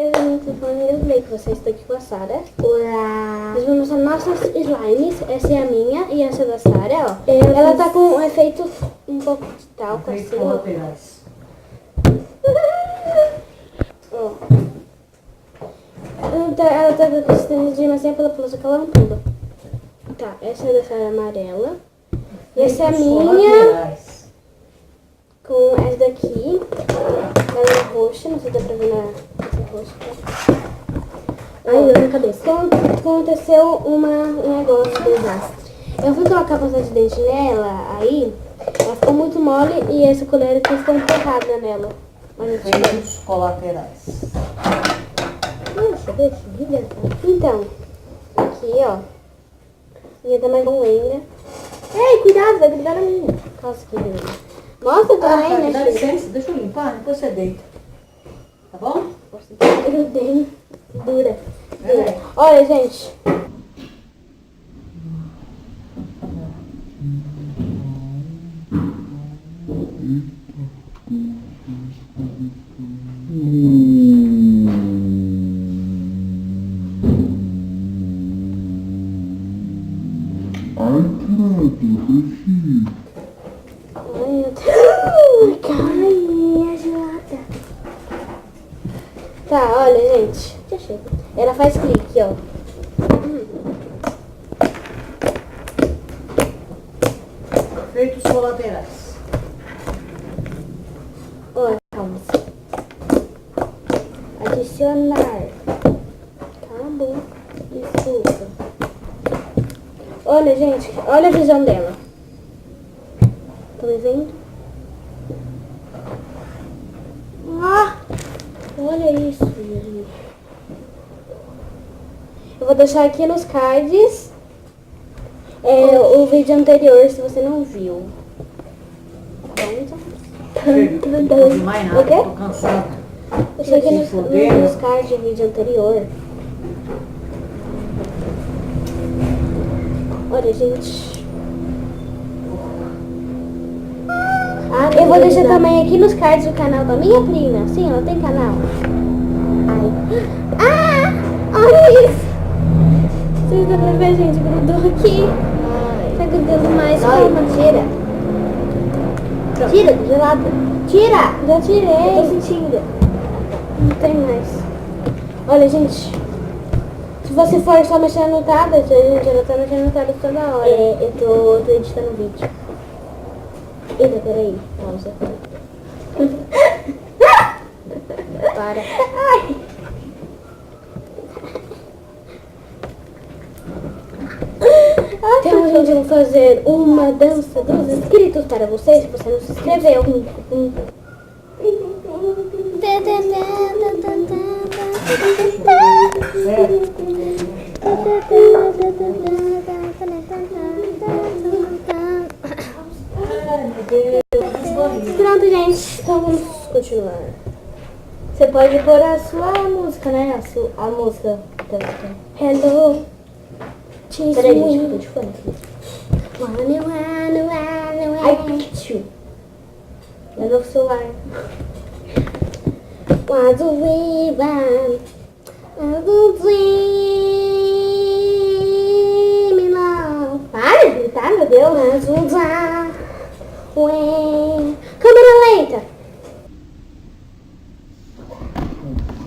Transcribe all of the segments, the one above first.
Eu falei que você está aqui com a Sara. Olá! Nós vamos mostrar nossas slimes. Essa é a minha e essa é da Sara, ó. Ela tá com um efeito um pouco de talco, assim, colaterais. ó. Ela tá com consistência de macia pela só que ela não pula. Tá, essa é da Sara amarela. E essa é a minha com essa daqui. Ela é roxa, não sei se dá pra ver na roxa. Tá? Ai, na cabeça. Aconteceu um negócio, um desastre. Eu fui colocar pasta de dente nela, aí ela ficou muito mole e essa colher aqui ficou enterrada nela. Efeitos colaterais. Deixa. Então, aqui, ó. Minha tá mais longa. Ei, cuidado, vai grudar na minha. Nossa, que lindo. Mostra também, Dá né, licença, deixa eu limpar, depois você deita. Tá bom? Grudei. Dura. É. Olha, gente. Ai, meu Deus. Ai, agiota. Tá, olha, gente. Já chega. Ela faz clique, ó. Efeitos colaterais. Olha, calma. Adicionar. Acabou. Desculpa. Olha, gente. Olha a visão dela. Tá me vendo? Ah! Olha isso, gente. Eu vou deixar aqui nos cards o vídeo anterior, se você não viu. Chega, não vou mais nada, O quê? tô cansado. Deixei aqui Se foder. nos cards o vídeo anterior. Olha, gente. Eu vou deixar também aqui nos cards o canal da minha prima. Sim, ela tem canal. Ai. Olha isso. Vocês dão pra ver, gente? Grudou aqui. Tá grudando mais. Calma, tira. Tira, gelada. Tira! Já tirei. Eu tô sentindo. Não tem mais. Olha, gente. Se você for só mexer no tablet, gente, ela tá mexendo no tablet toda hora. Eu tô editando o vídeo. Eita, peraí. Pausa. Para. Ai. Então, gente, eu vou fazer uma dança dos inscritos para vocês, se você não se inscreveu. Pronto, gente. Então vamos continuar. Você pode pôr a sua música, né? A música. Hello. Peraí, gente, eu tô de fone. I Pikachu. É no celular. What do we want? What do we love? Para de gritar, meu Deus. What do we... Câmera lenta.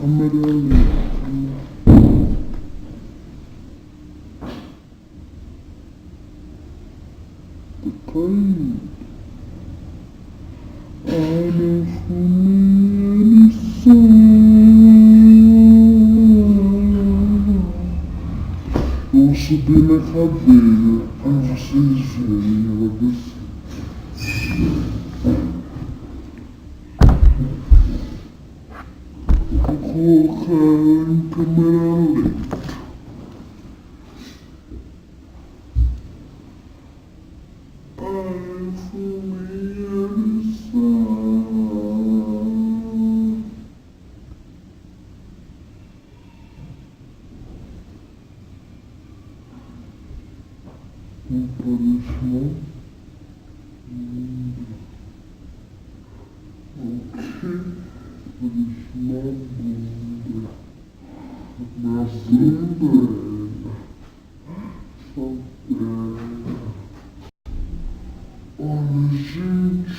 Câmera lenta. Olha, vou subir na cadeira pra vocês verem ela descer. Vou colocar em câmera lenta. Não parece não. Ok. Parece uma bunda. Minha filha. Olha, gente.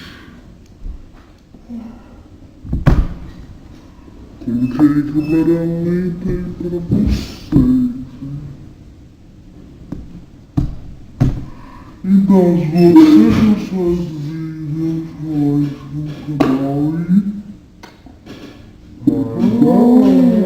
Coloquei câmera lenta aí pra vocês. Então, se você gostou desse vídeo, like no canal e... Bye bye!